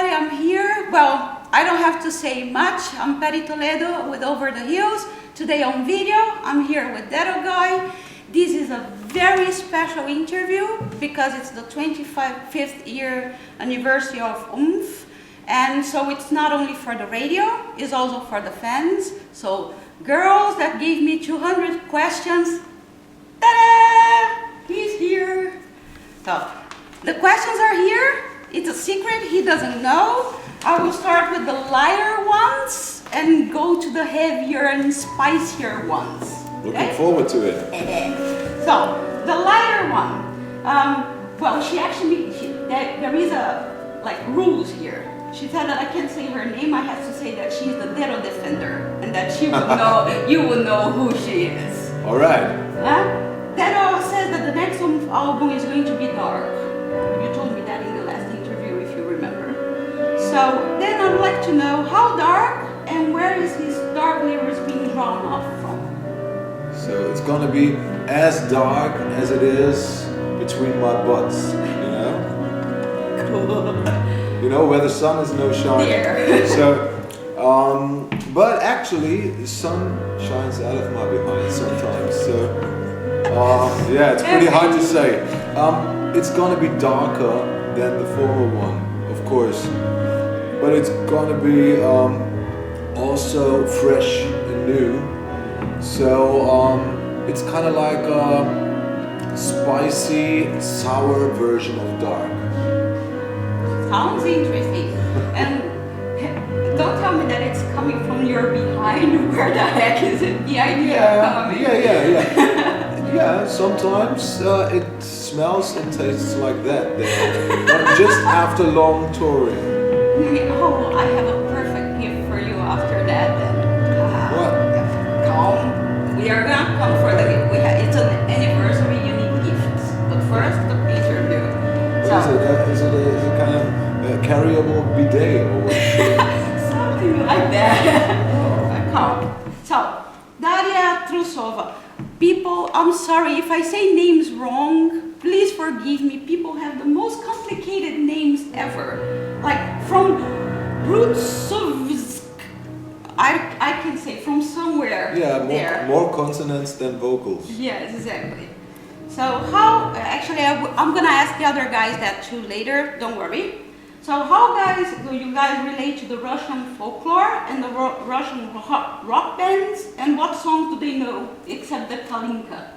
everybody, I'm here. Well, I don't have to say much. I'm Patty Toledo with Over the Hills. Today on video, I'm here with Dero Goi. This is a very special interview because it's the 25th year anniversary of Oomph. And so it's not only for the radio, it's also for the fans. So girls that gave me 200 questions, ta-da! He's here. So the questions are here. It's a secret, he doesn't know. I will start with the lighter ones and go to the heavier and spicier ones. Looking forward to it. So, the lighter one. Well, there is rules here. She said that I can't say her name, I have to say that she's the Dero defender and that she will know, you will know who she is. Alright. Dero says that the next album is going to be dark. You told me that in the last interview, if you remember. So then I'd like to know how dark and where is his dark lyrics being drawn off from? So it's gonna be as dark as it is between my butts, you know? Cool. You know, where the sun is no shining. There. So, but actually, the sun shines out of my behind sometimes. So, yeah, it's pretty hard to say. It's gonna be darker than the former one, of course, but it's gonna be also fresh and new. So it's kind of like a spicy, sour version of dark. Sounds interesting. And don't tell me that it's coming from your behind. Where the heck is it? The idea coming? Yeah. Yeah, sometimes it smells and tastes like that there. But just after long touring. Oh, I have a perfect gift for you after that then. What? Come. We are gonna come for the gift. It's an anniversary, you need gifts. But first, the interview. Is it a kind of carryable bidet or what? Something like that. Come. So, Daria Trusova. People, I'm sorry if I say names wrong, please forgive me. People have the most complicated names ever. Like from Brutsovsk, I can say from somewhere. Yeah, more consonants than vocals. Yes, exactly. So how, actually I'm gonna ask the other guys that too later, don't worry. So how do you guys relate to the Russian folklore and the Russian rock bands, and what songs do they know except the Kalinka?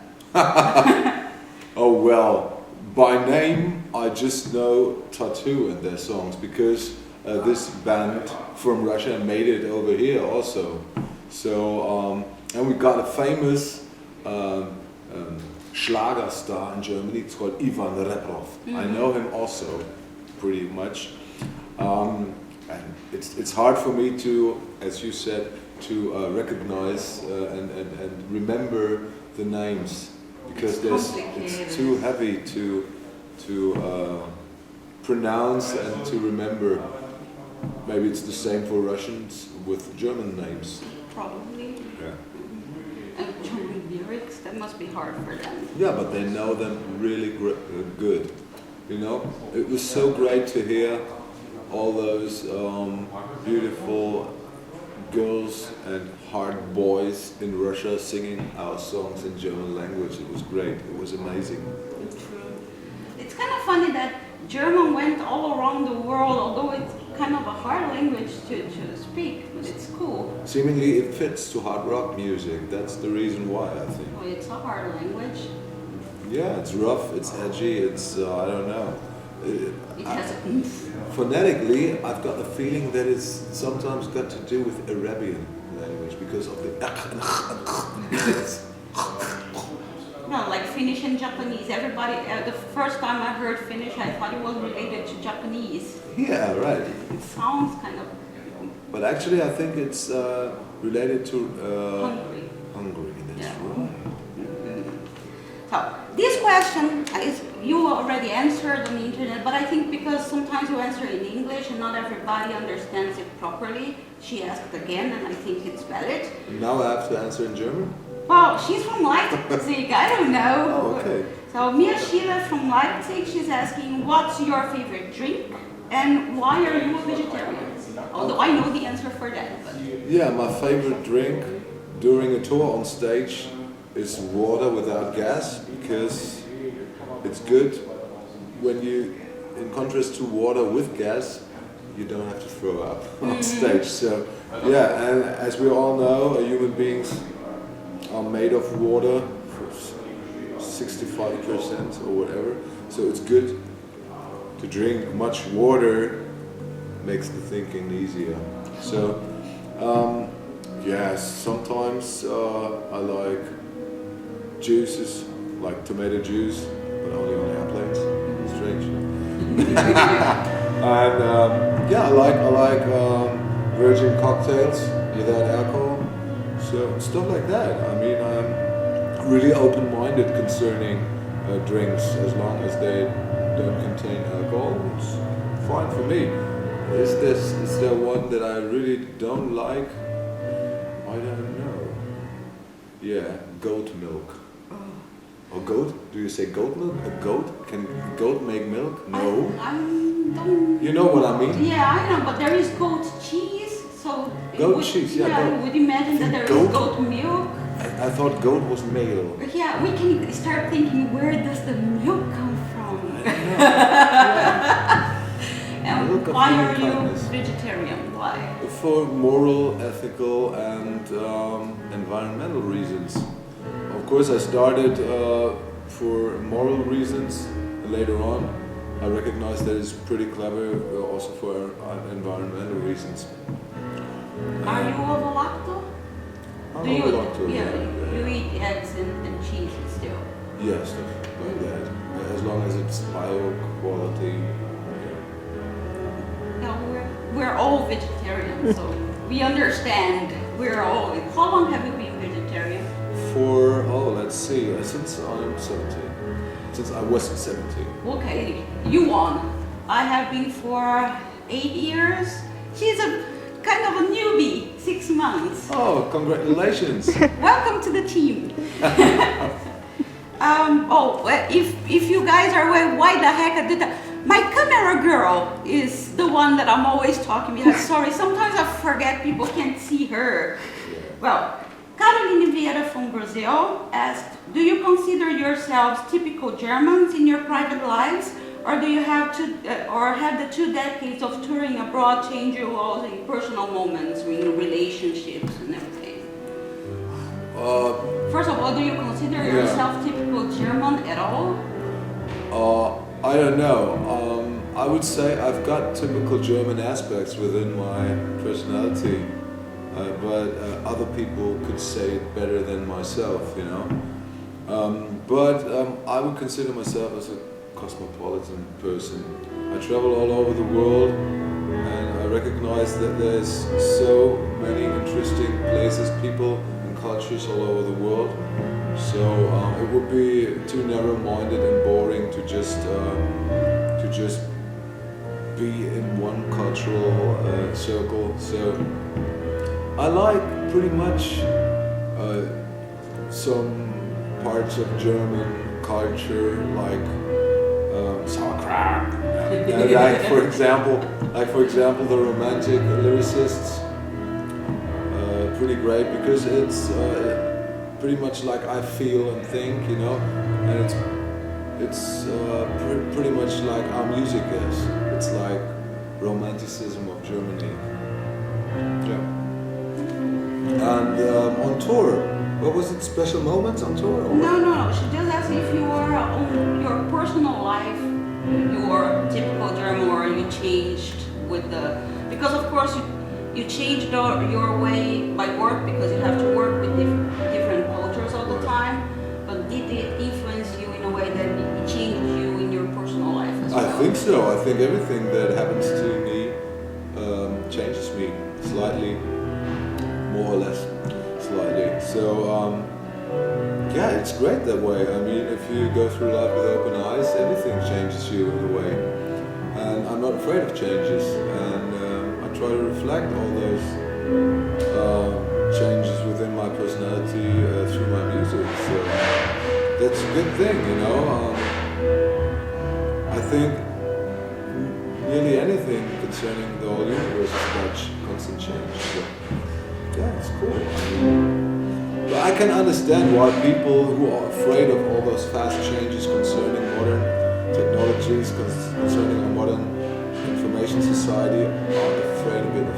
Oh well, by name I just know Tattoo and their songs because this band from Russia made it over here also. So and we got a famous Schlager star in Germany. It's called Ivan Reprov. Mm-hmm. I know him also pretty much. And it's hard for me to, as you said, to recognize and remember the names because it's too heavy to pronounce and to remember. Maybe it's the same for Russians with German names. Probably. Yeah. And German lyrics, that must be hard for them. Yeah, but they know them really good. You know, it was so great to hear all those beautiful girls and hard boys in Russia singing our songs in German language. It was great. It was amazing. It's kind of funny that German went all around the world, although it's kind of a hard language to speak, but it's cool. Seemingly it fits to hard rock music. That's the reason why, I think. Well, it's a hard language. Yeah, it's rough, it's edgy, it's, I don't know. It has phonetically, I've got the feeling that it's sometimes got to do with Arabian language because of the no, like Finnish and Japanese. Everybody, the first time I heard Finnish, I thought it was related to Japanese. Yeah, right. It sounds kind of... But actually I think it's related to Hungary, that's right. So, this question is, you already answered on the internet, but I think because sometimes you answer in English and not everybody understands it properly, she asked again and I think it's valid. And now I have to answer in German? Well, she's from Leipzig. I don't know. Oh, okay. So Mia Sheila from Leipzig, she's asking, what's your favorite drink and why are you a vegetarian? Although I know the answer for that. But. Yeah, my favorite drink during a tour on stage is water without gas, because it's good when you, in contrast to water with gas, you don't have to throw up on stage. So yeah, and as we all know, human beings are made of water for 65% or whatever. So it's good to drink much water, makes the thinking easier. So yes, sometimes I like juices, like tomato juice, but only on airplanes. Strange. And yeah, I like virgin cocktails without alcohol. So stuff like that. I mean, I'm really open-minded concerning drinks, as long as they don't contain alcohol. It's fine for me. Is there one that I really don't like? I don't know. Yeah, goat milk. Or goat? Do you say goat milk? A goat? Can a goat make milk? No. I don't. You know what I mean? Yeah, I know, but there is goat cheese, so. Goat cheese, yeah. Yeah, Goat. would imagine that there is goat milk. I thought goat was male. Yeah, we can start thinking, where does the milk come from? I don't know. And Milk of why human are you kindness. vegetarian? Why? For moral, ethical, and environmental reasons. Of course, I started for moral reasons. Later on, I recognized that it's pretty clever also for environmental reasons. Are you ovo-lacto? I'm Do you, ovo-lacto, yeah, you eat eggs and cheese still? Yeah, stuff like that. As long as it's bio quality. No, we're all vegetarians, so we understand. We're all. How long have you been vegetarian? For, let's see, since I'm 17. Since I was 17. Okay, you won. I have been for 8 years. She's a kind of a newbie, 6 months. Oh, congratulations. Welcome to the team. If you guys are aware, why the heck I did that? My camera girl is the one that I'm always talking about. Sorry, sometimes I forget people can't see her. Well, Caroline Vieira from Brazil asked, do you consider yourselves typical Germans in your private lives? Or do you have the 2 decades of touring abroad change you all in personal moments, in relationships and everything? First of all, do you consider yourself typical German at all? I don't know. I would say I've got typical German aspects within my personality, but other people could say it better than myself, you know. I would consider myself as a cosmopolitan person. I travel all over the world, and I recognize that there's so many interesting places, people and cultures all over the world. So it would be too narrow-minded and boring to just be in one cultural circle. So I like pretty much some parts of German culture, like sauerkraut. Like for example, the romantic lyricists. Pretty great because it's pretty much like I feel and think, you know, and it's pretty much like our music is. It's like romanticism of Germany. Yeah. And on tour, what was it? Special moments on tour? Or? No. She just asked if you were on your personal life, your typical German, or you changed with because of course you changed your way by work because you have to work with different cultures all the time. But did it influence you in a way that it changed you in your personal life as well? I think so. I think everything that happens to me changes me slightly, more or less, slightly. So yeah, it's great that way. I mean, if you go through life with open eyes, everything changes you in a way. And I'm not afraid of changes. And I try to reflect all those changes within my personality through my that's a good thing, you know. I think nearly anything concerning the whole universe is about constant change. So, yeah, it's cool. But I can understand why people who are afraid of all those fast changes concerning modern technologies, concerning our modern information society, are afraid a bit of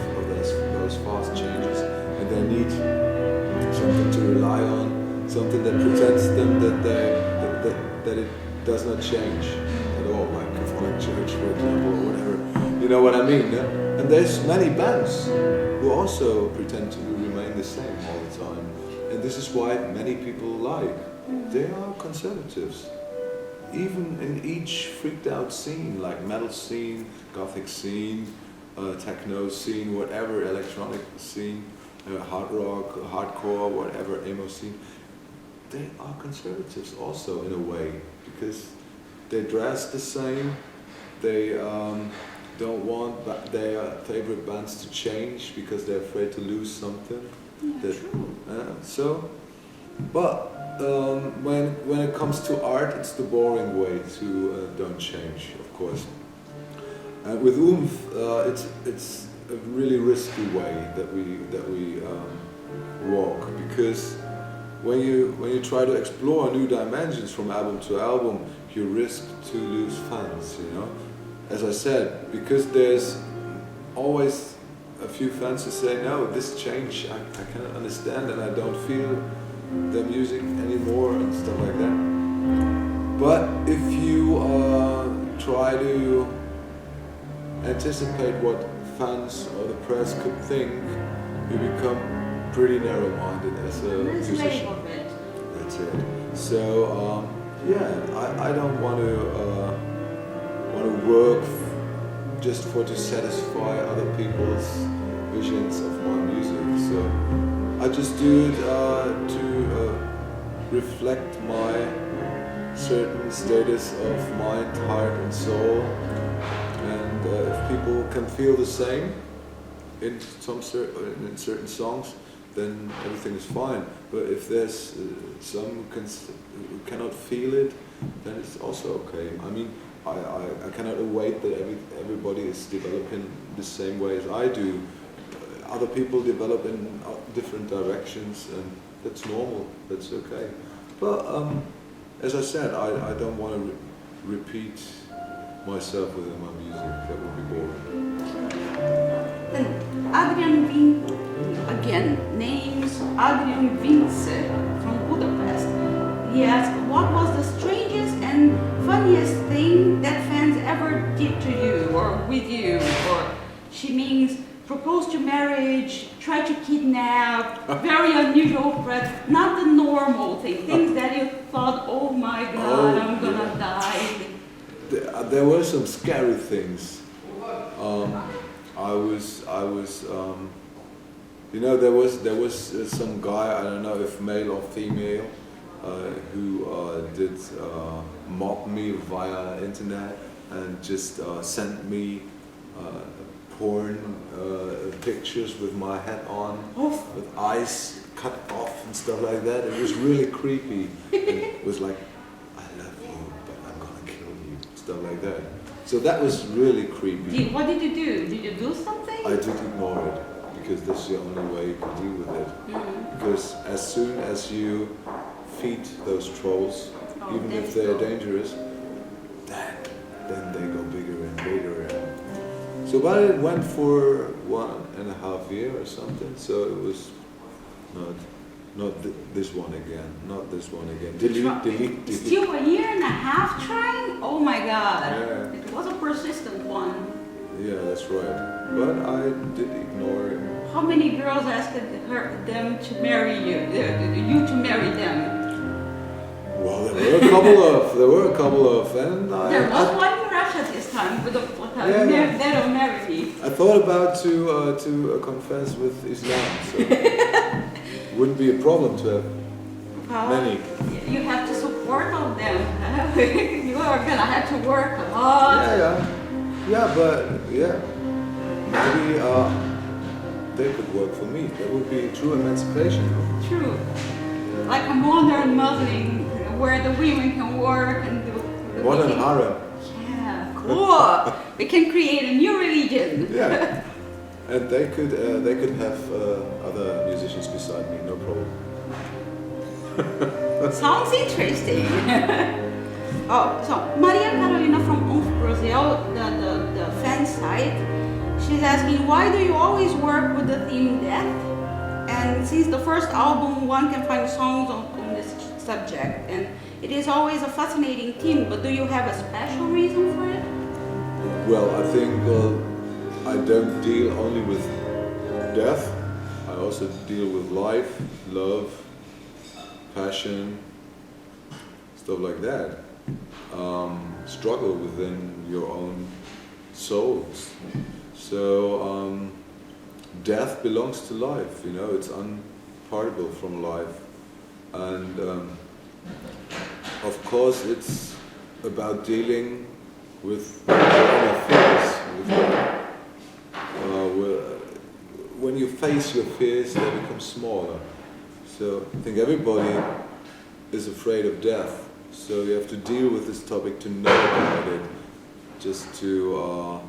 those fast changes, and they need something to rely on, something that protects them, that it does not change at all, like Catholic Church, for example, or whatever. You know what I mean? Yeah? And there's many bands who also pretend to remain the same all the time. And this is why many people like. They are conservatives. Even in each freaked out scene, like metal scene, gothic scene, techno scene, whatever, electronic scene, hard rock, hardcore, whatever, emo scene, they are conservatives also in a way, because they dress the same, they don't want their favorite bands to change because they're afraid to lose something. But when it comes to art, it's the boring way to don't change, of course. With Oomph, it's a really risky way that we walk, because when you try to explore new dimensions from album to album, you risk to lose fans. You know, as I said, because there's always a few fans who say, no, this change I cannot understand and I don't feel the music anymore and stuff like that. But if you try to anticipate what fans or the press could think, you become pretty narrow-minded as a musician. That's it. So I don't want to work just to satisfy other people's visions of my music. So I just do it to reflect my certain status of mind, heart, and soul. And if people can feel the same in certain songs, then everything is fine. But if there's some who cannot feel it, then it's also okay. I mean, I cannot await that everybody is developing the same way as I do. Other people develop in different directions, and that's normal, that's okay. But as I said, I don't want to repeat myself within my music. That would be boring. Then Adrian names Adrian Vince from Budapest. He asked, what was the strangest and funniest thing that fans ever did to you or with you? Or she means propose to marriage, try to kidnap, very unusual threats, not the normal things that you thought, oh my God, I'm gonna die. There were some scary things. I was, you know, there was some guy, I don't know if male or female, who did mob me via internet and just sent me porn pictures with my head on, with eyes cut off and stuff like that. It was really creepy. It was like, I love you, but I'm gonna kill you, stuff like that. So that was really creepy. What did you do? Did you do something? I did ignore it, because that's the only way you can deal with it. Because as soon as you feed those trolls, even if they're dangerous, then they go bigger and bigger. So, but it went for 1.5 years or something. So it was not this one again, not this one again. Delete. Still 1.5 years trying? Oh my God! Yeah. It was a persistent one. Yeah, that's right. But I did ignore it. How many girls asked them to marry you? You to marry them? Well, there were a couple of, and there was one in Russia this time with Dero marry me. I thought about to confess with Islam, so wouldn't be a problem to have many. You have to support all of them. You are gonna have to work a lot. But maybe they could work for me. That would be true emancipation. True. Like a modern Muslim where the women can work and Modern harem. Yeah, cool. We can create a new religion. Yeah. And they could have other musicians beside me, no problem. Sounds interesting. Oh, so Maria Carolina from Oomph, Brazil, the fan site, she's asking, why do you always work with the theme death? And since the first album, one can find songs on this subject, and it is always a fascinating theme, but do you have a special reason for it? Well, I think I don't deal only with death, I also deal with life, love, passion, stuff like that. Struggle within your own souls. So death belongs to life, you know, it's unpartable from life. And of course it's about dealing with your own fears. When you face your fears, they become smaller. So I think everybody is afraid of death. So you have to deal with this topic to know about it, just to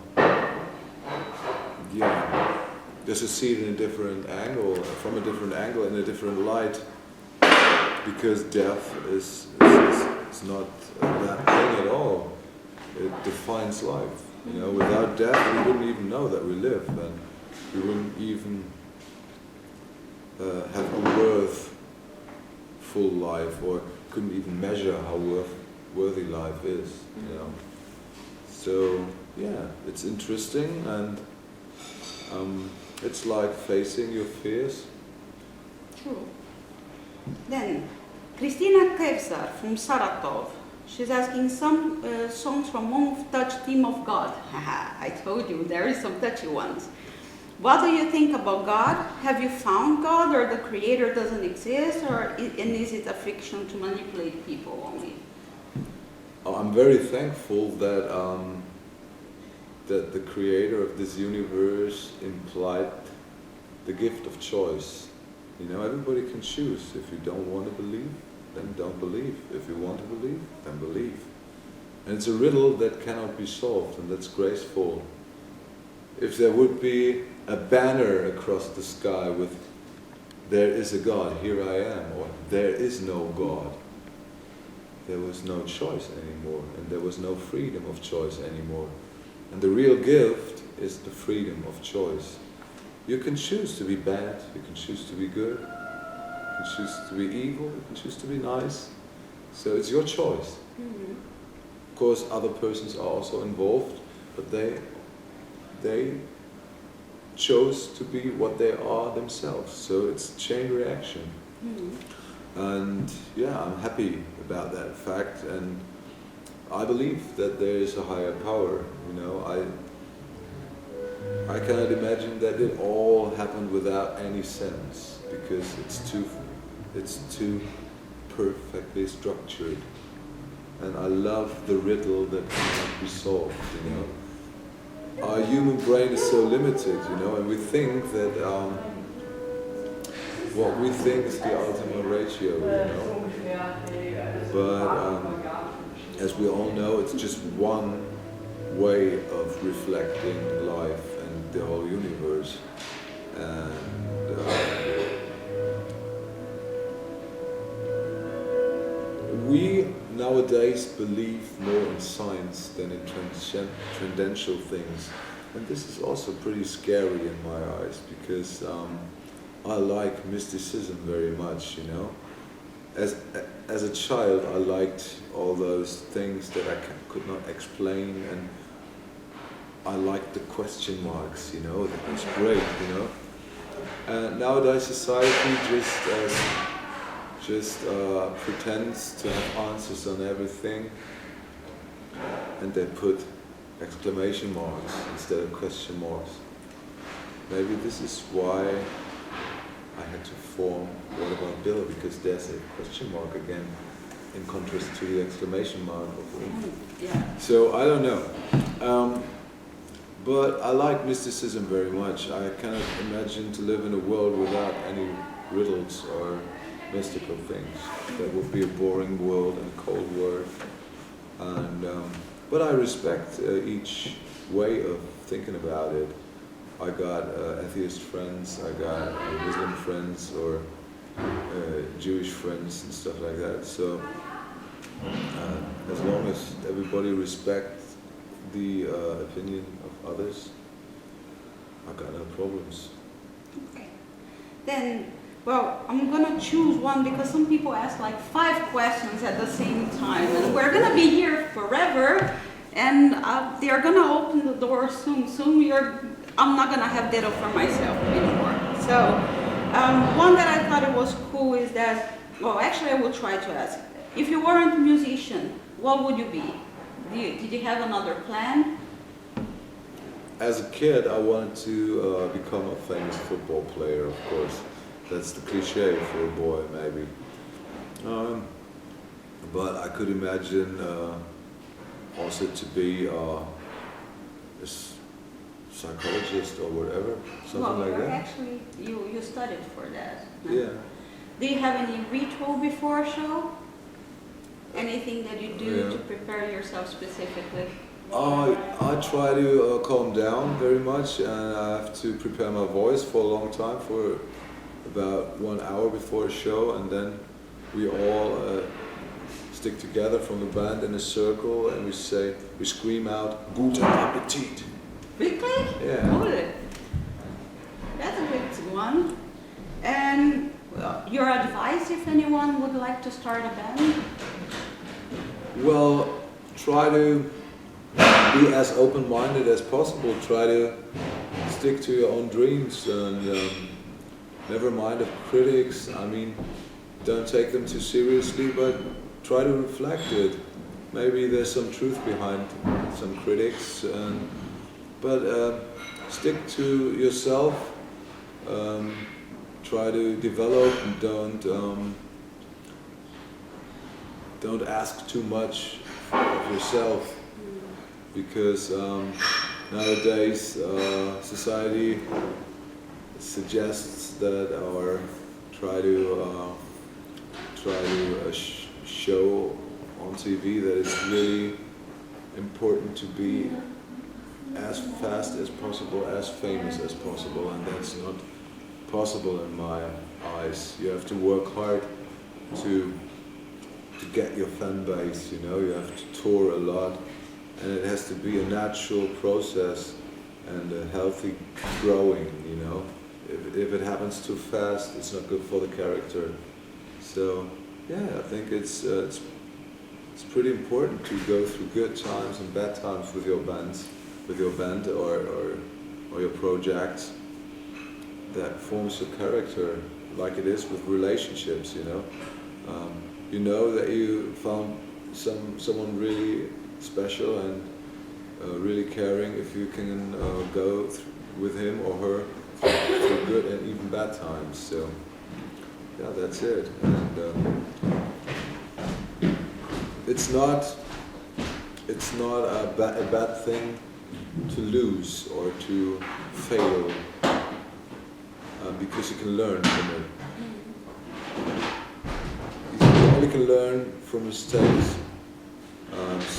just to see it in a different angle, from a different angle, in a different light, because death is not a bad thing at all. It defines life. You know, without death, we wouldn't even know that we live, and we wouldn't even have a worthful life, or couldn't even measure how worthy life is. You know, so yeah, it's interesting, and it's like facing your fears. True. Then, Christina Kevsar from Saratov. She's asking, some songs from Oomph touch theme of God. Haha, I told you, there is some touchy ones. What do you think about God? Have you found God, or the Creator doesn't exist, and is it a fiction to manipulate people only? I'm very thankful that that the Creator of this universe implied the gift of choice. You know, everybody can choose. If you don't want to believe, then don't believe. If you want to believe, then believe. And it's a riddle that cannot be solved, and that's graceful. If there would be a banner across the sky with, "There is a God, here I am," or "There is no God," there was no choice anymore, and there was no freedom of choice anymore. And the real gift is the freedom of choice. You can choose to be bad, you can choose to be good, you can choose to be evil, you can choose to be nice. So it's your choice. Mm-hmm. Of course, other persons are also involved, but they chose to be what they are themselves. So it's chain reaction. Mm-hmm. And yeah, I'm happy about that fact, and I believe that there is a higher power. You know, I cannot imagine that it all happened without any sense, because it's too perfectly structured. And I love the riddle that cannot be solved, you know. Our human brain is so limited, you know, and we think that what we think is the ultimate ratio, you know. But as we all know, it's just one way of reflecting life and the whole universe. And we nowadays believe more in science than in transcendental things. And this is also pretty scary in my eyes, because I like mysticism very much, you know. As a child, I liked all those things that I could not explain, and I liked the question marks, you know. That was great, you know. And nowadays society just pretends to have answers on everything, and they put exclamation marks instead of question marks. Maybe this is why I had to form What About Bill, because there's a question mark again, in contrast to the exclamation mark of Oomph. Yeah. So I don't know. But I like mysticism very much. I cannot imagine to live in a world without any riddles or mystical things. That would be a boring world and a cold world. And but I respect each way of thinking about it. I got atheist friends, I got Muslim friends, or Jewish friends and stuff like that. So as long as everybody respects the opinion of others, I got no problems. Okay. Then, well, I'm gonna choose one because some people ask like 5 questions at the same time, and we're gonna be here forever, and they're gonna open the door soon. I'm not gonna have Dero for myself anymore. So, one that I thought it was cool is that, well, actually I will try to ask. If you weren't a musician, what would you be? Did you have another plan? As a kid, I wanted to become a famous football player, of course. That's the cliche for a boy, maybe. But I could imagine also to be a psychologist or whatever, something like that. Actually, you studied for that. Huh? Yeah. Do you have any ritual before a show? Anything that you do to prepare yourself specifically? I try to calm down very much, and I have to prepare my voice for a long time, for about 1 hour before a show, and then we all stick together from the band in a circle, and we scream out "Guten Appetit." Really? Yeah. Good. That's a good one. And your advice if anyone would like to start a band? Well, try to be as open-minded as possible. Try to stick to your own dreams, and never mind of critics. I mean, don't take them too seriously, but try to reflect it. Maybe there's some truth behind some critics, but stick to yourself. Try to develop, and don't ask too much of yourself, because nowadays society suggests that try to show on TV that it's really important to be as fast as possible, as famous as possible, and that's not possible in my eyes. You have to work hard to get your fan base, you know. You have to tour a lot, and it has to be a natural process and a healthy growing, you know. If it happens too fast, it's not good for the character. So yeah, I think it's pretty important to go through good times and bad times with your band or your project. That forms your character, like it is with relationships, you know. You know that you found someone really special and really caring if you can go with him or her through good and even bad times. So yeah, that's it. And it's not a bad thing to lose or to fail, because you can learn from it. You only can learn from mistakes,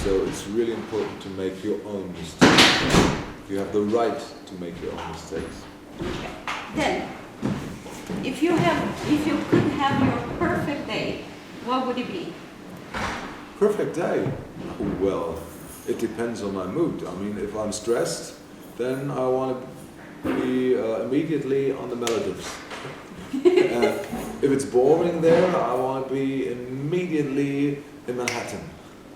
so it's really important to make your own mistakes. You have the right to make your own mistakes. Okay. Then, if you could have your perfect day, what would it be? Perfect day? Well, it depends on my mood. I mean, if I'm stressed, then I want to be immediately on the Maldives. If it's boring there, I want to be immediately in Manhattan.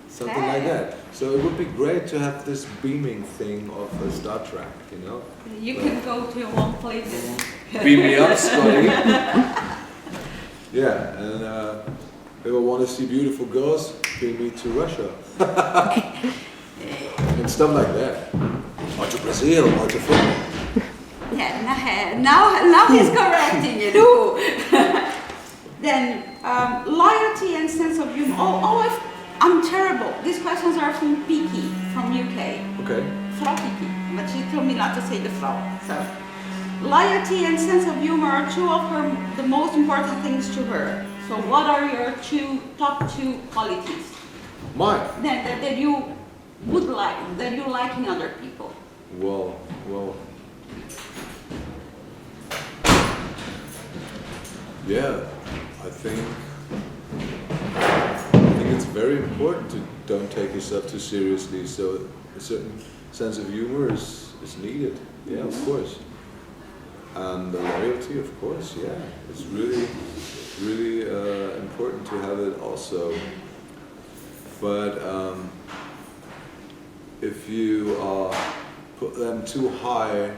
Something like that. So it would be great to have this beaming thing of Star Trek, you know? You can go to one place and beam me up, Scotty. Yeah, and if I want to see beautiful girls, beam me to Russia. And stuff like that. Or to Brazil, or to Finland. Yeah, now he's correcting it. Ooh. Then, loyalty and sense of humor. I'm terrible. These questions are from Piki, from UK. Okay. Frau Piki, but she told me not to say the Frau. So, loyalty and sense of humor are two of the most important things to her. So So what are your top two qualities Mine. that you would like, that you like in other people? Well, yeah, I think it's very important to don't take yourself too seriously. So a certain sense of humor is needed. Yeah, of course. And the loyalty, of course. Yeah, it's really important to have it also. But if you put them too high,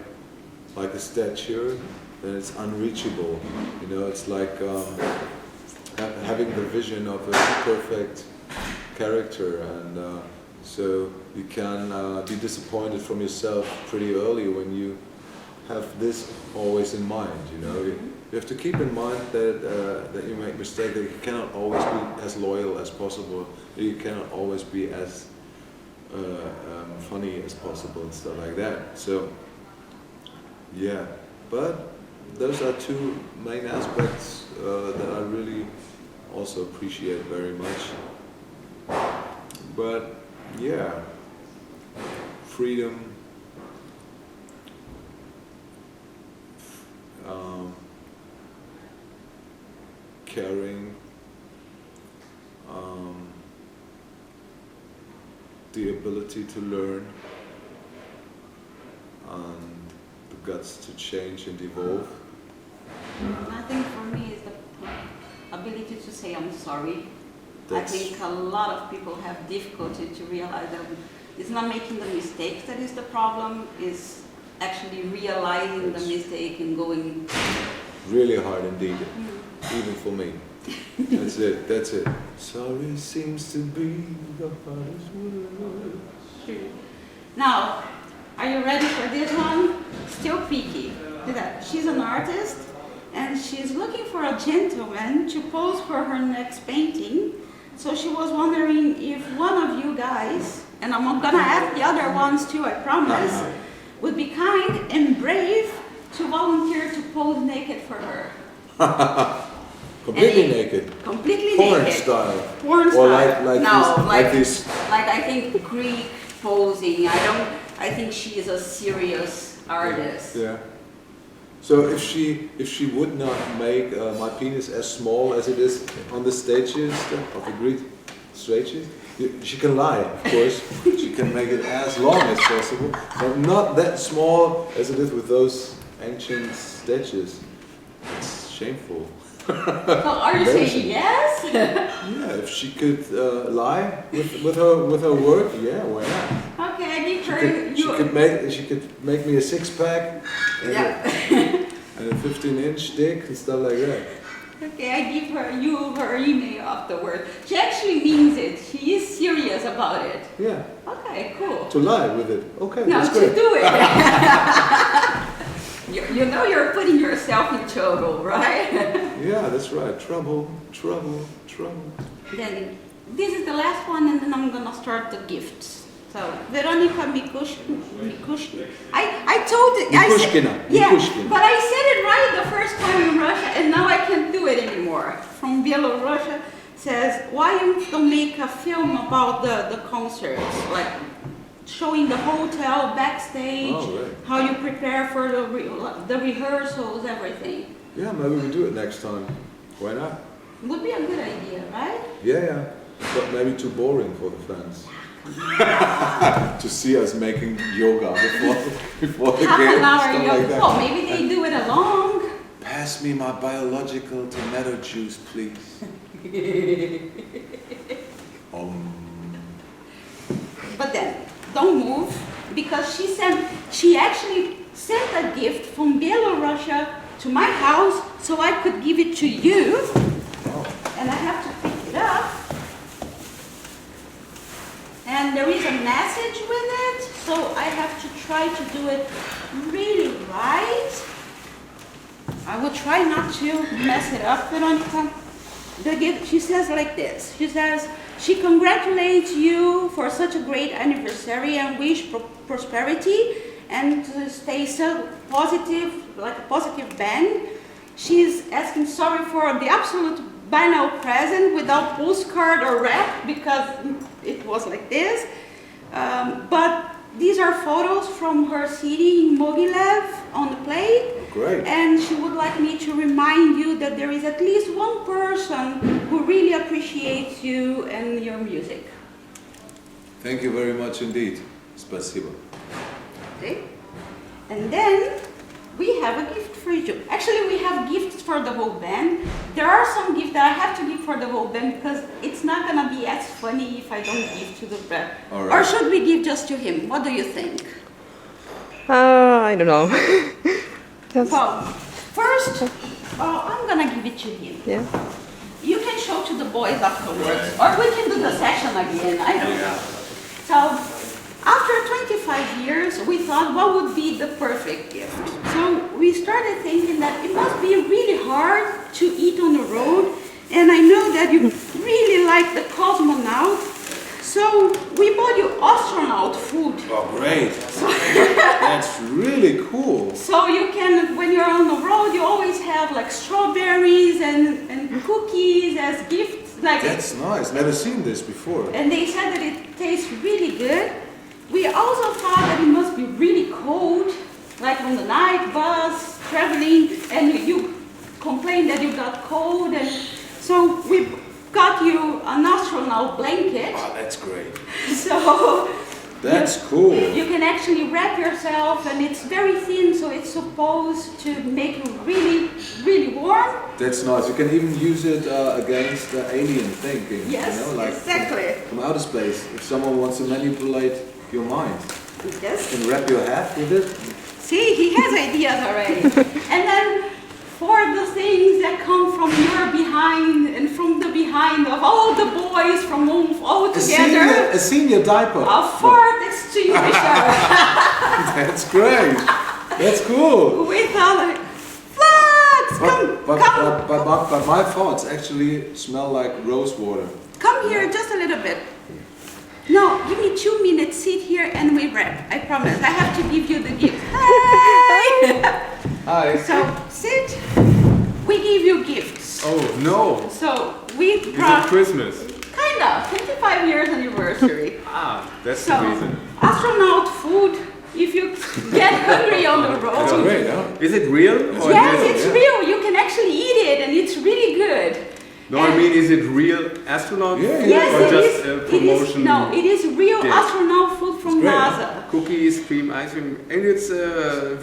like a statue, then it's unreachable. You know, it's like having the vision of a perfect character, and so you can be disappointed from yourself pretty early when you have this always in mind. You know, you have to keep in mind that you make mistakes, that you cannot always be as loyal as possible, that you cannot always be as funny as possible and stuff like that. So yeah, but those are two main aspects that I really also appreciate very much. But yeah, freedom, caring, the ability to learn, and the guts to change and evolve. I think for me is the ability to say I'm sorry. I think a lot of people have difficulty to realize that it's not making the mistakes that is the problem, is actually realizing the mistake and going. Really hard indeed, even for me. That's it. Sorry seems to be the hardest word. Now, are you ready for this one? Still peaky. Look at that. She's an artist and she's looking for a gentleman to pose for her next painting. So she was wondering if one of you guys, and I'm gonna add the other ones too, I promise, would be kind and brave to volunteer to pose naked for her. Completely naked. Completely Porn naked. style. Porn Or style. like this. Like I think Greek posing. I think she is a serious artist. Yeah. So if she would not make my penis as small as it is on the stages of the Greek stages, she can lie, of course. She can make it as long as possible, but not that small as it is with those ancient statues. It's shameful. So are you saying yes? Yeah, if she could lie with her work, yeah, why not? Okay, I give her. She could make me a 6-pack and a 15-inch dick and stuff like that. Okay, I give her email afterward. She actually means it. She is serious about it. Yeah. Okay, cool. To lie with it. Okay, No, that's to great. do it. You know you're putting yourself in trouble, right? Yeah, that's right. Trouble. Then this is the last one, and then I'm gonna start the gifts. So Veronica Mikushkin. I told it. Mikushkina. Yeah, Mikushkina. but I said it right the first time in Russia, and now I can't do it anymore. From Belarus says, why you don't make a film about the concerts, like showing the hotel backstage, how you prepare for the rehearsals, everything. Yeah, maybe we do it next time. Why not? Would be a good idea, right? Yeah. But maybe too boring for the fans. To see us making yoga before the Half game an hour and stuff yoga. like that. Oh, maybe they do it along. Pass me my biological tomato juice, please. But then, don't move, because she actually sent a gift from Belarus to my house so I could give it to you. And I have to pick it up. And there is a message with it, so I have to try to do it really right. I will try not to mess it up, Veronica. The gift, she says like this. She says, she congratulates you for such a great anniversary and wish prosperity and to stay so positive, like a positive band. She's asking sorry for the absolute buy now present without postcard or wrap because it was like this. But these are photos from her city in Mogilev on the plate. Great. And she would like me to remind you that there is at least one person who really appreciates you and your music. Thank you very much indeed. Спасибо. Okay. And then we have a gift for you. Actually, we have gifts for the whole band. There are some gifts that I have to give for the whole band because it's not gonna be as funny if I don't give to the band. All right. Or should we give just to him? What do you think? I don't know. Well, first, I'm gonna give it to him. Yeah. You can show to the boys afterwards, or we can do the session again. I don't know. So, after 25 years, we thought what would be the perfect gift. So we started thinking that it must be really hard to eat on the road, and I know that you really like the cosmonaut. So we bought you astronaut food. Oh, great. That's really cool. So you can, when you're on the road, you always have like strawberries and cookies as gifts. Like That's nice. Never seen this before. And they said that it tastes really good. We also thought that it must be really cold, like on the night bus, traveling, and you complained that you got cold, and so we got you an astronaut blanket. Oh, that's great. So That's cool. you can actually wrap yourself, and it's very thin, so it's supposed to make you really, really warm. That's nice. You can even use it against alien thinking. Yes, you know, like exactly. From outer space. If someone wants to manipulate your mind, Yes. you can wrap your hat with it. See, he has ideas already. And then for the things that come from your behind and from the behind of all the boys from Oomph all together, A senior diaper. a fart extinguisher. That's great. That's cool. We thought like, Flux, come, But my thoughts actually smell like rose water. come here just a little bit. No, give me 2 minutes, sit here and we wrap. I promise, I have to give you the gift. Hi! Hi. So, sit. We give you gifts. Oh no! So, we Is it brought, Christmas? kind of, 25 years anniversary. That's So, the reason. astronaut food, if you get hungry on the That's road. great, huh? Is it real? Or Yes, is it's it- real. You can actually eat it and it's really good. No, I mean, is it real astronaut? Yeah, food Yes, or it just is. a It is. promotion? No, it is real dish? astronaut food from It's great, NASA. Cookies, cream, ice cream, and it's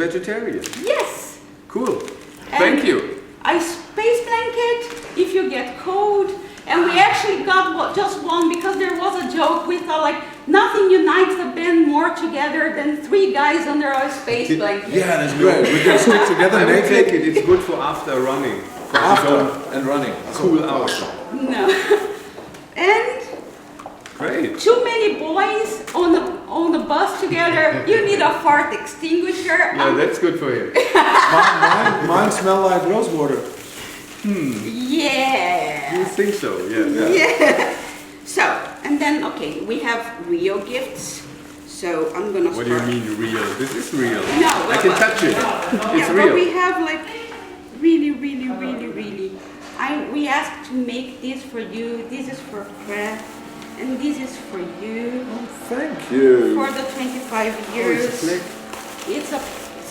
vegetarian. Yes. Cool. And Thank you. a space blanket if you get cold. And we actually got just one because there was a joke. We thought like nothing unites the band more together than 3 guys under a space blanket. Yeah, that's great. We can stick together I will take naked it. It's good for after running. For after to and running. go cool out. No. And Great. too many boys on the bus together. You need a fart extinguisher. Yeah, that's good for him. Mine smell like rose water. Yeah. You think so? Yeah. Yeah. So, and then, okay, we have real gifts. So I'm gonna What do start. you mean real? This is real. No, I can touch it. It's Yeah, but we real. have like really. We asked to make this for you. This is for Fred, and this is for you Thank you. for the 25 Oh, years. it's a click. It's a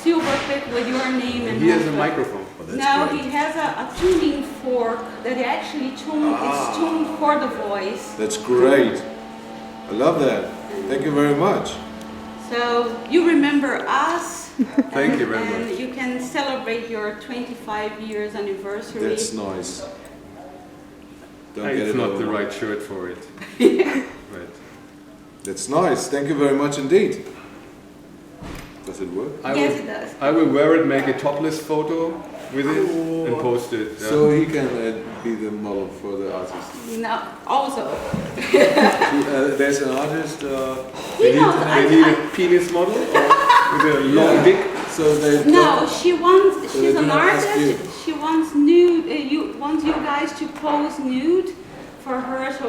silver plate with your name and. He has a also- microphone. No, he has a tuning fork that actually it's tuned for the voice. That's great. I love that. Thank you very much. So you remember us. Thank you very and much. you can celebrate your 25 years anniversary. That's nice. Don't get It's it not over. the right shirt for it. Right. That's nice. Thank you very much indeed. Does it work? I Yes, will, it does. I will wear it, make a topless photo with it, and post it. Yeah. So he can be the model for the artist. No, also. There's an artist. they You know, need a penis model or with a long Yeah. dick. So they No, don't- she wants. So She's they do an not ask artist. you. She wants nude. You wants you guys to pose nude for her, so